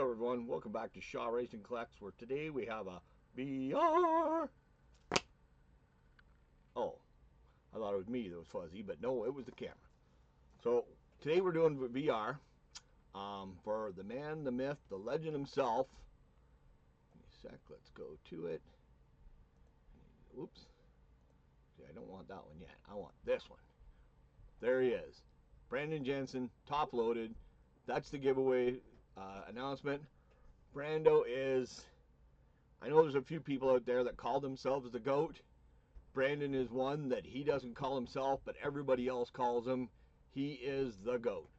Hello everyone, welcome back to Shaw Racing Collects, where today we have a VR. Oh, I thought it was me that was fuzzy, but no, it was the camera. So today we're doing VR for the man, the myth, the legend himself. Give me a sec, let's go to it. Whoops. See, I don't want that one yet. I want this one. There he is. Brandon Jensen, top loaded. That's the giveaway announcement. Brando is, I know there's a few people out there that call themselves the GOAT. Brandon is one that he doesn't call himself, but everybody else calls him. He is the GOAT.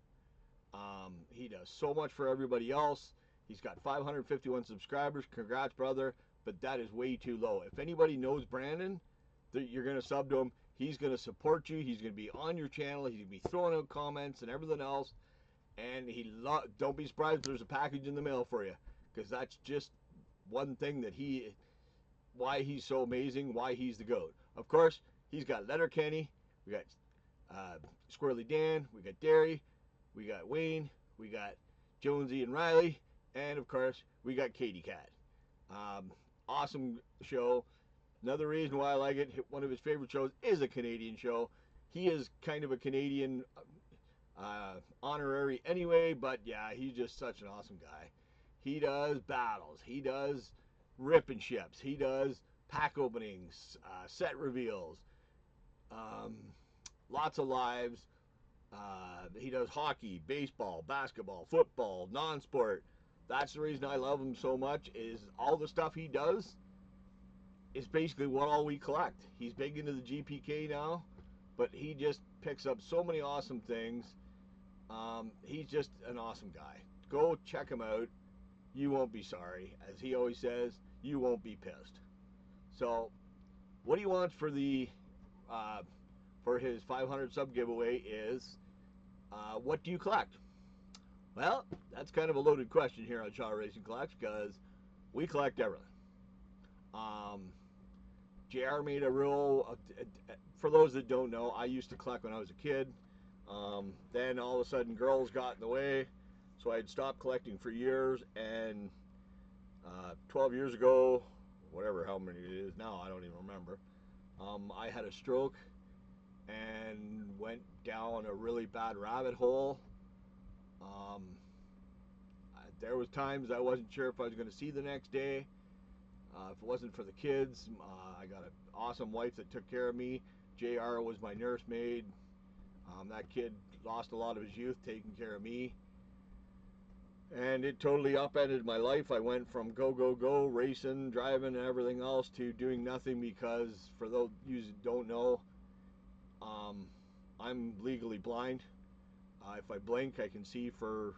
He does so much for everybody else. He's got 551 subscribers. Congrats, brother. But that is way too low. If anybody knows Brandon, you're going to sub to him. He's going to support you. He's going to be on your channel. He's going to be throwing out comments and everything else. And don't be surprised if there's a package in the mail for you, because that's just one thing that why he's so amazing, why he's the GOAT. Of course, he's got Letterkenny, we got Squirrely Dan, we got Derry, we got Wayne, we got Jonesy and Riley, and of course, we got Katie Cat. Awesome show. Another reason why I like it, one of his favorite shows is a Canadian show. He is kind of a Canadian honorary anyway, but yeah, he's just such an awesome guy. He does battles, he does ripping ships, he does pack openings, set reveals, lots of lives. He does hockey, baseball, basketball, football, non-sport. That's the reason I love him so much, is all the stuff he does is basically what all we collect. He's big into the GPK now, but he just picks up so many awesome things. He's just an awesome guy. Go check him out. You won't be sorry. As he always says, you won't be pissed. So, what he wants for his 500 sub giveaway is, what do you collect? Well, that's kind of a loaded question here on Shaw Racing Collects, because we collect everything. JR made a rule. For those that don't know, I used to collect when I was a kid. Then all of a sudden girls got in the way, so I had stopped collecting for years, and 12 years ago, whatever, how many it is now, I don't even remember, I had a stroke and went down a really bad rabbit hole. There was times I wasn't sure if I was going to see the next day. If it wasn't for the kids, I got an awesome wife that took care of me. JR was my nursemaid. That kid lost a lot of his youth taking care of me, and it totally upended my life. I went from go, racing, driving, and everything else to doing nothing, because for those of you who don't know, I'm legally blind. If I blink, I can see for,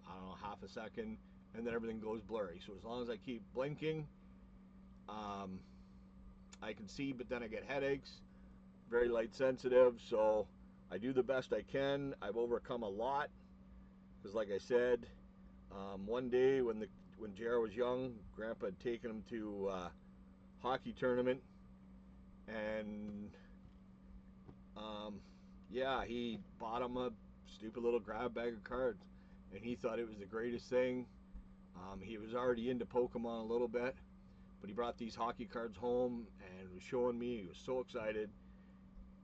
I don't know, half a second, and then everything goes blurry. So as long as I keep blinking, I can see, but then I get headaches. Very light sensitive, so I do the best I can. I've overcome a lot, because like I said, one day when JR was young, Grandpa had taken him to a hockey tournament, and yeah, he bought him a stupid little grab bag of cards, and he thought it was the greatest thing. He was already into Pokemon a little bit, but he brought these hockey cards home and was showing me. He was so excited.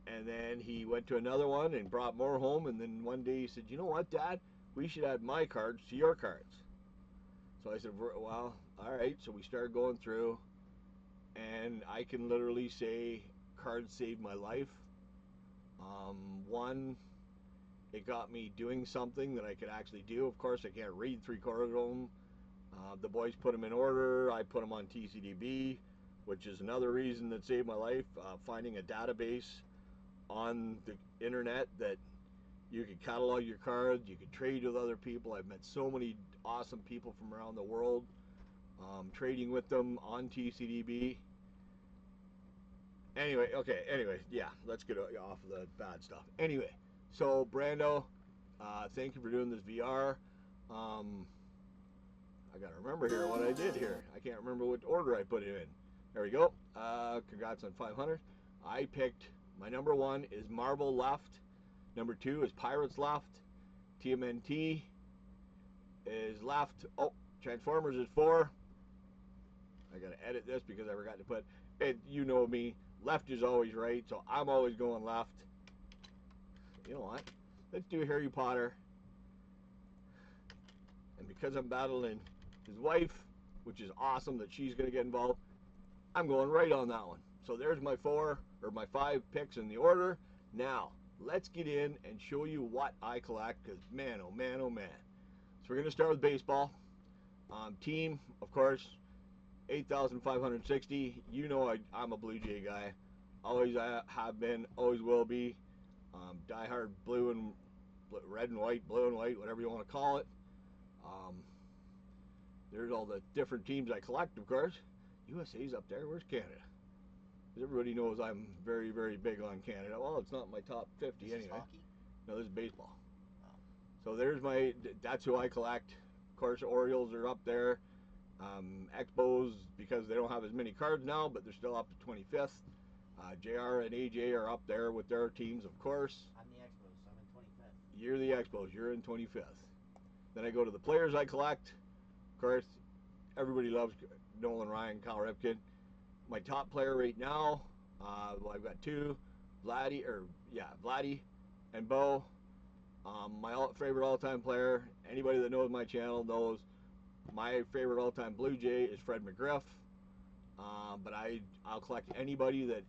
And then he went to another one and brought more home, and then one day he said, you know what, Dad, we should add my cards to your cards. So I said, well, all right. So we started going through, and I can literally say cards saved my life. One, it got me doing something that I could actually do. Of course, I can't read 3/4 of them. The boys put them in order. I put them on TCDB, which is another reason that saved my life. Finding a database on the internet that you could catalog your cards, you could trade with other people. I've met so many awesome people from around the world, trading with them on TCDB. Anyway, yeah, let's get off of the bad stuff. Anyway, so Brando, thank you for doing this VR. I gotta remember here what I did here. I can't remember what order I put it in. There we go. Congrats on 500. I picked, my number 1 is Marvel left. Number 2 is Pirates left. TMNT is left. Oh, Transformers is 4. I gotta edit this because I forgot to put it. You know me, left is always right, so I'm always going left. You know what? Let's do Harry Potter. And because I'm battling his wife, which is awesome that she's gonna get involved, I'm going right on that one. So there's my 4 or my 5 picks in the order. Now let's get in and show you what I collect, because man, oh man, oh man. So we're gonna start with baseball. Team, of course, 8,560. You know I'm a Blue Jay guy. Always have been, always will be. Die-hard blue and red and white, blue and white, whatever you want to call it. There's all the different teams I collect, of course. USA's up there. Where's Canada? Because everybody knows I'm very, very big on Canada. Well, it's not my top 50 this anyway. Is hockey? No, this is baseball. Oh. So there's my, that's who I collect. Of course, Orioles are up there. Expos, because they don't have as many cards now, but they're still up to 25th. JR and AJ are up there with their teams, of course. I'm the Expos, so I'm in 25th. You're the Expos, you're in 25th. Then I go to the players I collect. Of course, everybody loves Nolan Ryan, Cal Ripken. My top player right now, well, I've got 2, Vladdy and Bo. My favorite all-time player, anybody that knows my channel knows my favorite all-time Blue Jay is Fred McGriff. But I'll collect anybody that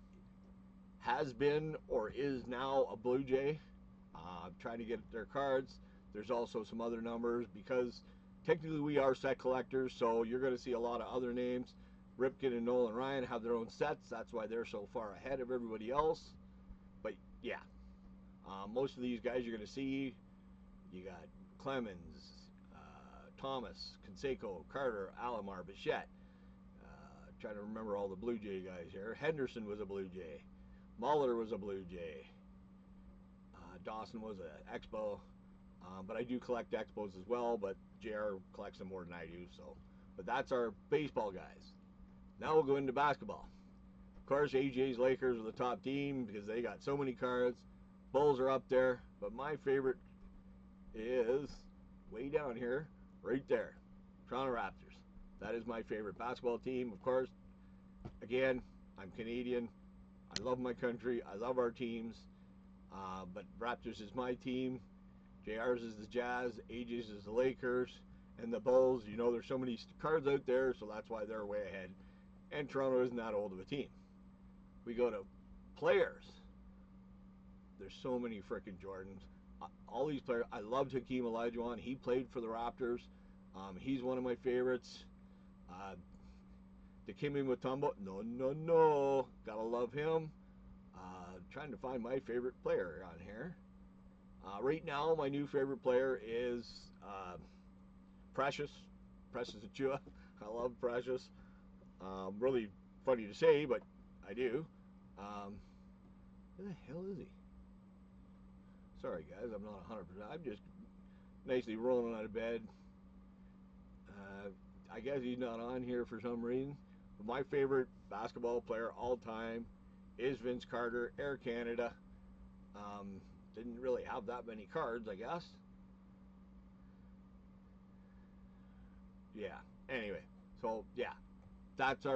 has been or is now a Blue Jay. I'm trying to get their cards. There's also some other numbers because technically we are set collectors, so you're going to see a lot of other names. Ripken and Nolan Ryan have their own sets. That's why they're so far ahead of everybody else. But yeah, most of these guys you're going to see. You got Clemens, Thomas, Canseco, Carter, Alomar, Bichette. Trying to remember all the Blue Jay guys here. Henderson was a Blue Jay. Muller was a Blue Jay. Dawson was an Expo. But I do collect Expos as well, but JR collects them more than I do. So, but that's our baseball guys. Now we'll go into basketball. Of course, AJ's Lakers are the top team because they got so many cards. Bulls are up there, but my favorite is way down here, right there, Toronto Raptors. That is my favorite basketball team. Of course, again, I'm Canadian. I love my country. I love our teams. But Raptors is my team. JR's is the Jazz. AJ's is the Lakers. And the Bulls, you know, there's so many cards out there, so that's why they're way ahead. And Toronto isn't that old of a team. We go to players. There's so many frickin' Jordans. All these players. I loved Hakeem Olajuwon. He played for the Raptors. He's one of my favorites. Dikembe Mutombo, no, gotta love him. Trying to find my favorite player on here. Right now, my new favorite player is Precious Achiuwa. I love Precious. Really funny to say, but I do. Where the hell is he? Sorry guys, I'm not 100%. I'm just nicely rolling out of bed. I guess he's not on here for some reason. But my favorite basketball player all time is Vince Carter, Air Canada. Didn't really have that many cards, I guess. Yeah. Anyway, so yeah, that's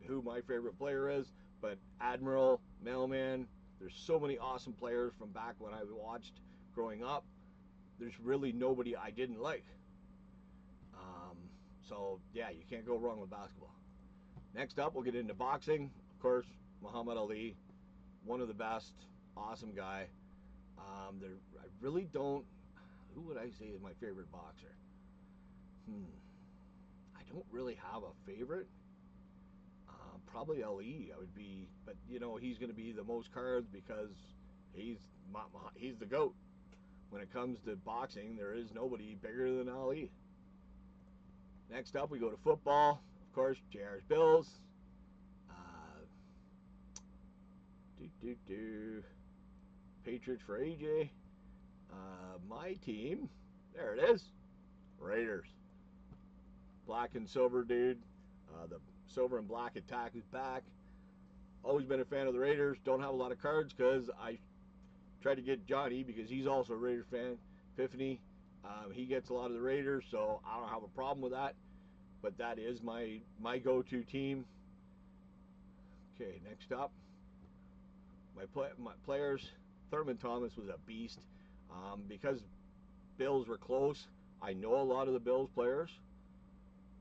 who my favorite player is. But Admiral, Mailman, there's so many awesome players from back when I watched growing up. There's really nobody I didn't like. So yeah, you can't go wrong with basketball. Next up, we'll get into boxing. Of course, Muhammad Ali, one of the best, awesome guy. I really don't. Who would I say is my favorite boxer? I don't really have a favorite. Probably Ali. I would be, but you know he's going to be the most cards because he's the GOAT. When it comes to boxing, there is nobody bigger than Ali. Next up, we go to football. Of course, JR's Bills. Patriots for AJ. My team, there it is, Raiders. Black and silver, dude. The silver and black attack is back. Always been a fan of the Raiders. Don't have a lot of cards because I tried to get Johnny because he's also a Raiders fan. Epiphany. He gets a lot of the Raiders, so I don't have a problem with that. But that is my go-to team. Okay, next up, my players. Thurman Thomas was a beast. Because Bills were close, I know a lot of the Bills players.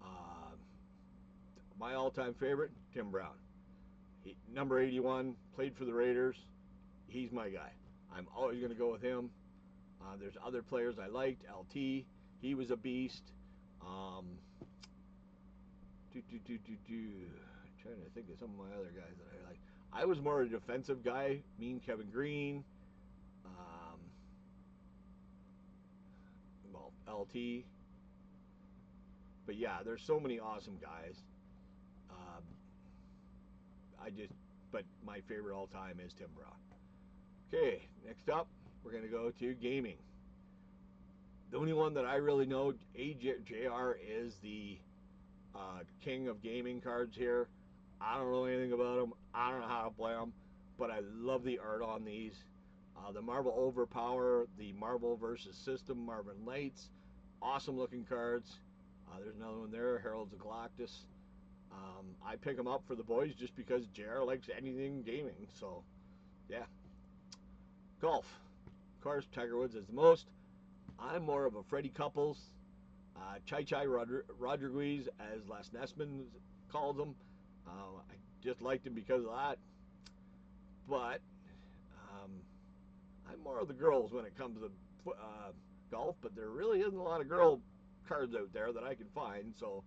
Uh, my all-time favorite, Tim Brown. Number 81, played for the Raiders. He's my guy. I'm always going to go with him. There's other players I liked. LT, he was a beast. Trying to think of some of my other guys that I like. I was more a defensive guy. Me and Kevin Green. Well, LT. But yeah, there's so many awesome guys. Um, but my favorite all time is Tim Brown. Okay, next up, we're going to go to gaming. The only one that I really know, JR, is the king of gaming cards here. I don't know anything about them. I don't know how to play them, but I love the art on these. The Marvel Overpower, the Marvel vs. System, Marvin Lights, awesome looking cards. There's another one there, Heralds of Galactus. I pick them up for the boys just because JR likes anything gaming. So, yeah. Golf. Of course, Tiger Woods is the most. I'm more of a Freddie Couples, Chai Rodriguez, as Les Nessman calls him. I just liked him because of that. But I'm more of the girls when it comes to golf. But there really isn't a lot of girl cards out there that I can find. So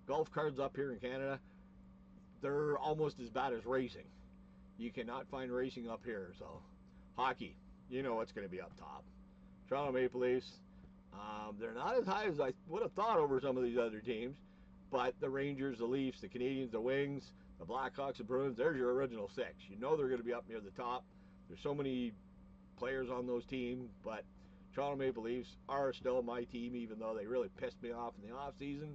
golf cards up here in Canada, they're almost as bad as racing. You cannot find racing up here. So hockey, you know what's going to be up top. Toronto Maple Leafs. They're not as high as I would have thought over some of these other teams, but the Rangers, the Leafs, the Canadiens, the Wings, the Blackhawks, the Bruins, there's your original six. You know they're going to be up near the top. There's so many players on those teams, but Toronto Maple Leafs are still my team, even though they really pissed me off in the offseason.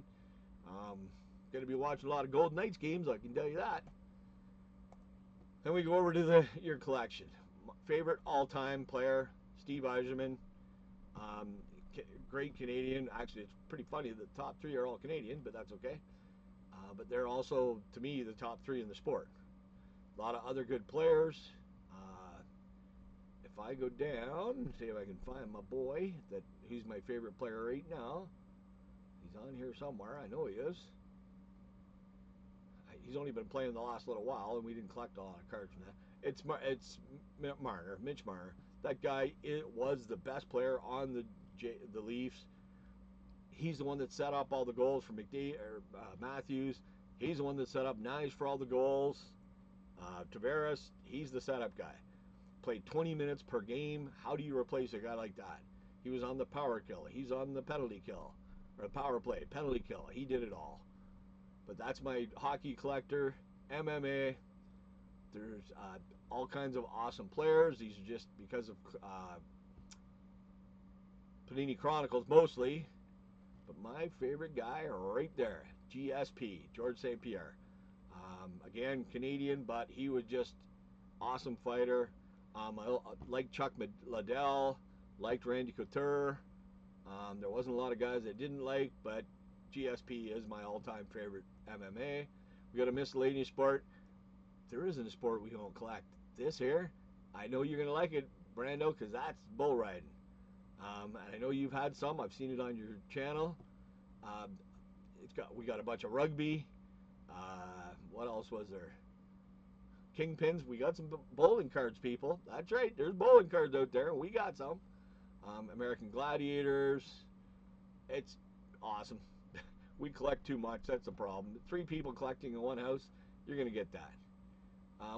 Going to be watching a lot of Golden Knights games, I can tell you that. Then we go over to your collection. Favorite all-time player, Steve Yzerman. Great Canadian. Actually, it's pretty funny. The top three are all Canadian, but that's okay. But they're also, to me, the top three in the sport. A lot of other good players. If I go down, see if I can find my boy, he's my favorite player right now. He's on here somewhere. I know he is. He's only been playing the last little while, and we didn't collect a lot of cards from that. It's Marner, Mitch Marner. That guy was the best player on the Leafs. He's the one that set up all the goals for Matthews. He's the one that set up Nyes for all the goals. Tavares, he's the setup guy. Played 20 minutes per game. How do you replace a guy like that? He was on the power kill. He's on the penalty kill. Or the power play, penalty kill. He did it all. But that's my hockey collector. MMA. There's all kinds of awesome players. These are just because of Panini Chronicles mostly. But my favorite guy right there, GSP, George St. Pierre. Again, Canadian, but he was just awesome fighter. I liked Chuck Liddell, liked Randy Couture. There wasn't a lot of guys I didn't like, but GSP is my all-time favorite MMA. We got a miscellaneous sport. There isn't a sport we don't collect. This here, I know you're going to like it, Brando, because that's bull riding. And I know you've had some. I've seen it on your channel. We got a bunch of rugby. What else was there? Kingpins. We got some bowling cards, people. That's right. There's bowling cards out there. We got some. American Gladiators. It's awesome. We collect too much. That's the problem. 3 people collecting in one house, you're going to get that.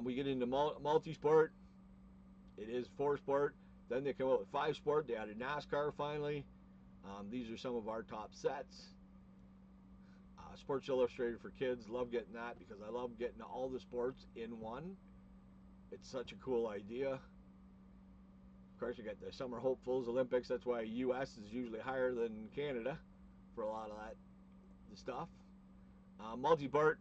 We get into multi-sport. It is 4-sport. Then they come out with 5-sport. They added NASCAR finally. These are some of our top sets. Sports Illustrated for kids. Love getting that because I love getting all the sports in one. It's such a cool idea. Of course, you got the Summer Hopefuls Olympics. That's why U.S. is usually higher than Canada for a lot of the stuff. Multi-sport.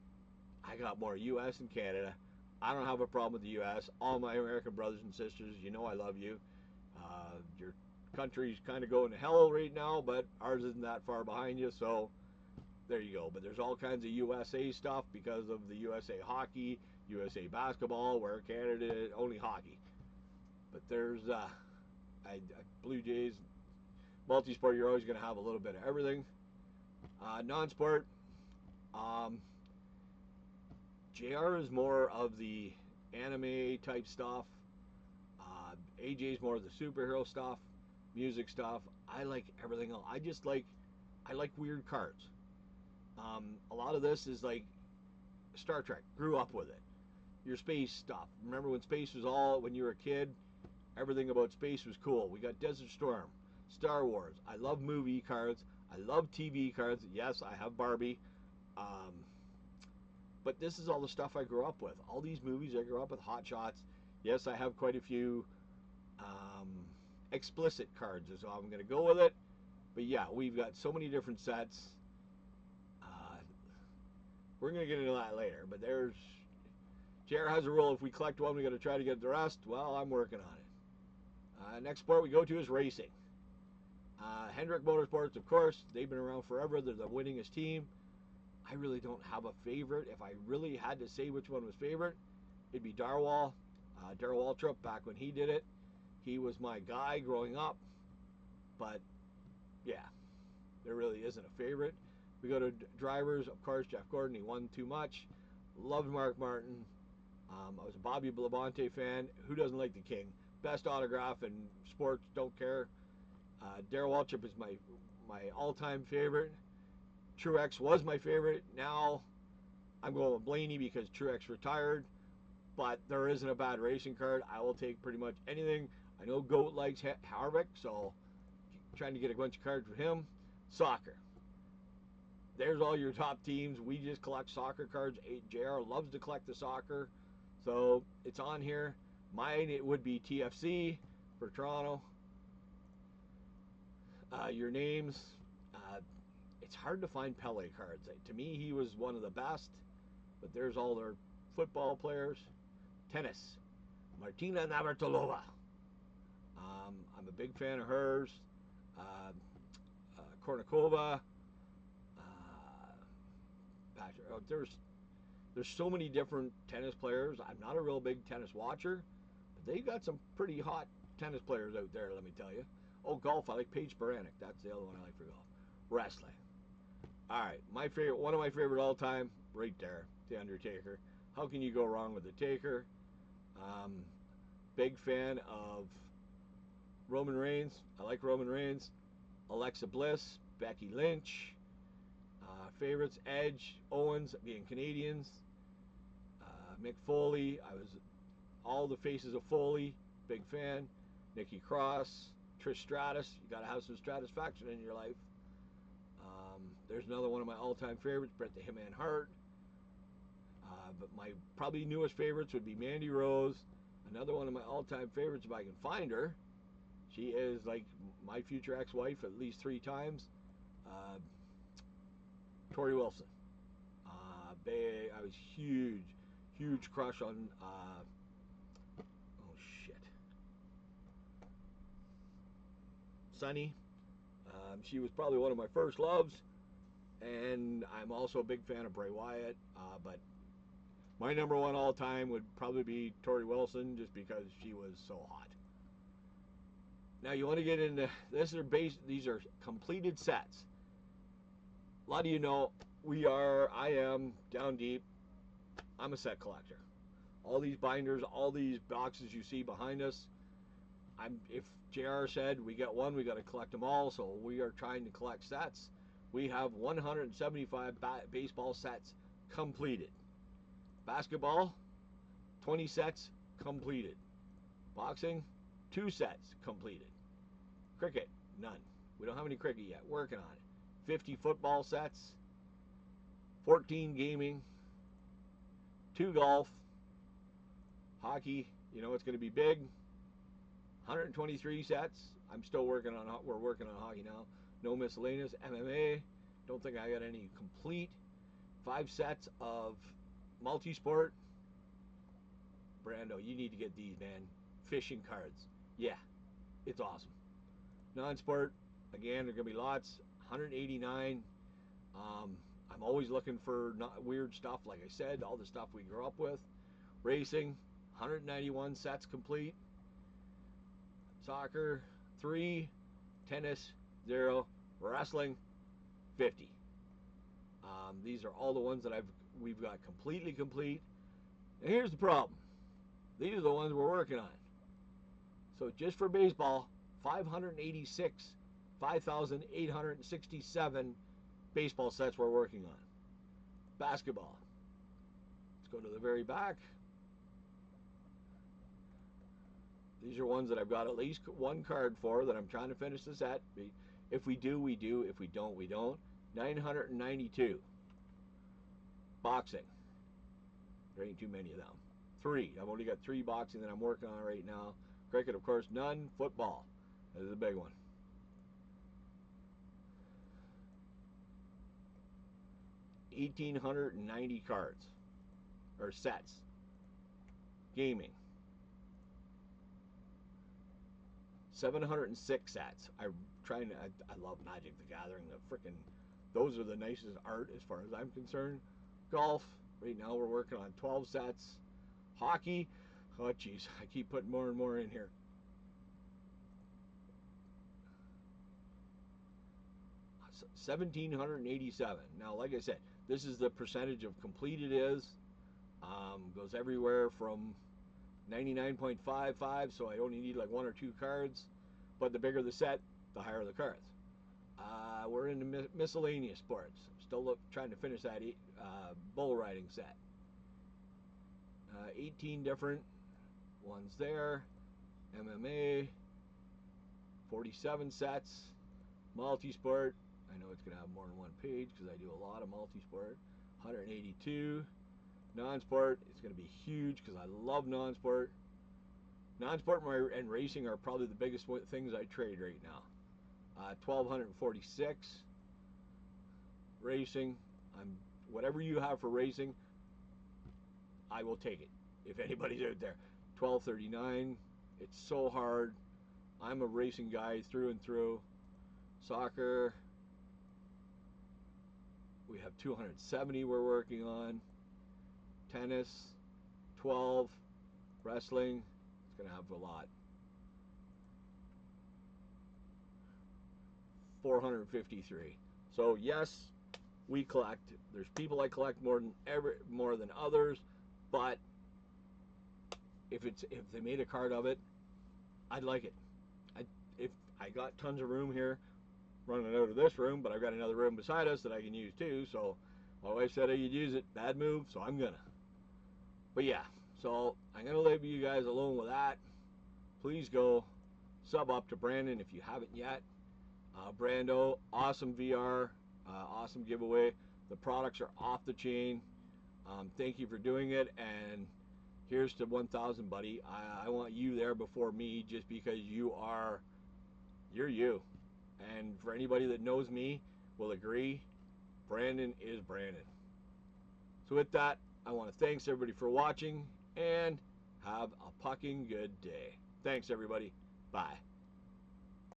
I got more U.S. than Canada. I don't have a problem with the U.S. All my American brothers and sisters, you know I love you. You're country's kind of going to hell right now, but ours isn't that far behind you, so there you go. But there's all kinds of USA stuff because of the USA hockey, USA basketball, where Canada only hockey. But there's Blue Jays, multi-sport. You're always going to have a little bit of everything. Non-sport. JR is more of the anime type stuff. AJ's more of the superhero stuff, music stuff. I like everything else. I like weird cards. A lot of this is like Star Trek. Grew up with it. Your space stuff. Remember when you were a kid, everything about space was cool. We got Desert Storm, Star Wars. I love movie cards. I love TV cards. Yes, I have Barbie. But this is all the stuff I grew up with. All these movies I grew up with. Hot Shots. Yes, I have quite a few explicit cards is how I'm going to go with it. But yeah, we've got so many different sets. We're going to get into that later. But JR has a rule. If we collect one, we got to try to get the rest. Well, I'm working on it. Next sport we go to is racing. Hendrick Motorsports, of course, they've been around forever. They're the winningest team. I really don't have a favorite. If I really had to say which one was favorite, it'd be Darwall. Darrell Waltrip, back when he did it. He was my guy growing up. But, yeah, there really isn't a favorite. We go to drivers, of course, Jeff Gordon. He won too much. Loved Mark Martin. I was a Bobby Labonte fan. Who doesn't like the King? Best autograph in sports, don't care. Darrell Waltrip is my all-time favorite. Truex was my favorite. Now I'm going with Blaney because Truex retired. But there isn't a bad racing card. I will take pretty much anything. I know Goat likes Harvick, so trying to get a bunch of cards for him. Soccer. There's all your top teams. We just collect soccer cards. JR loves to collect the soccer, so it's on here. Mine, it would be TFC for Toronto. Your names. It's hard to find Pele cards. To me, he was one of the best, but there's all their football players. Tennis. Martina Navratilova. I'm a big fan of hers. Kornikova. There's so many different tennis players. I'm not a real big tennis watcher, but they got some pretty hot tennis players out there, let me tell you. Oh, golf. I like Paige Spiranac. That's the other one I like for golf. Wrestling. All right, one of my favorite all time, right there, The Undertaker. How can you go wrong with The Taker? Big fan of Roman Reigns. I like Roman Reigns. Alexa Bliss, Becky Lynch. Favorites, Edge, Owens, being Canadians. Mick Foley. I was all the faces of Foley. Big fan. Nikki Cross. Trish Stratus. You got to have some Stratusfaction in your life. There's another one of my all-time favorites, Bret the Hitman Hart. But my probably newest favorites would be Mandy Rose. Another one of my all-time favorites, if I can find her. She is like my future ex-wife at least 3 times. Tori Wilson. I was huge crush on. Sunny. She was probably one of my first loves, and I'm also a big fan of Bray Wyatt. But my number one all time would probably be Tori Wilson, just because she was so hot. Now you want to get into this? These are completed sets. A lot of you know I am down deep. I'm a set collector. All these binders, all these boxes you see behind us. If JR said we got one, we got to collect them all. So we are trying to collect sets. We have 175 baseball sets completed. Basketball, 20 sets completed. Boxing, 2 sets completed. Cricket, none. We don't have any cricket yet. Working on it. 50 football sets, 14 gaming, 2 golf, hockey. You know it's going to be big. 123 sets. We're working on hockey now. No miscellaneous. MMA. Don't think I got any complete. 5 sets of multi-sport. Brando, you need to get these, man. Fishing cards. Yeah, it's awesome. Non-sport, again, there are going to be lots. 189. I'm always looking for not weird stuff, like I said, all the stuff we grew up with. Racing, 191 sets complete. Soccer, 3. Tennis, 0. Wrestling, 50. These are all the ones that we've got completely complete. And here's the problem. These are the ones we're working on. So just for baseball, 5,867 baseball sets we're working on. Basketball. Let's go to the very back. These are ones that I've got at least one card for that I'm trying to finish the set. If we do, we do. If we don't, we don't. 992. Boxing. There ain't too many of them. 3. I've only got 3 boxing that I'm working on right now. Cricket, of course, none. Football. That is a big one. $1,890 cards. Or sets. Gaming. 706 sets. I love Magic the Gathering. Those are the nicest art as far as I'm concerned. Golf. Right now we're working on 12 sets. Hockey. Oh geez, I keep putting more and more in here. $1,787. Now, like I said, this is the percentage of complete it is. Goes everywhere from 99.55, so I only need like 1 or 2 cards. But the bigger the set, the higher the cards. We're into miscellaneous sports. Still trying to finish that bull riding set. 18 different ones there. MMA. 47 sets. Multi-sport. I know it's going to have more than one page because I do a lot of multi-sport. 182. Non-sport, it's going to be huge because I love non-sport. Non-sport and racing are probably the biggest things I trade right now. 1,246. Racing, whatever you have for racing, I will take it. If anybody's out there. 1,239. It's so hard. I'm a racing guy through and through. Soccer, we have 270 we're working on. Tennis, 12. Wrestling, it's going to have a lot. 453. So yes, we collect. There's people I collect more than others, but if they made a card of it, I'd like it. If I got tons of room here, running out of this room, but I've got another room beside us that I can use too. So my wife said I could use it. Bad move, so I'm gonna. But yeah, so I'm gonna leave you guys alone with that. Please go sub up to Brandon if you haven't yet. Brando, awesome VR, awesome giveaway. The products are off the chain. Thank you for doing it, and here's to 1,000, buddy. I want you there before me, just because you're you. And for anybody that knows me will agree, Brandon is Brandon. So with that, I want to thanks everybody for watching, and have a fucking good day. Thanks everybody. Bye.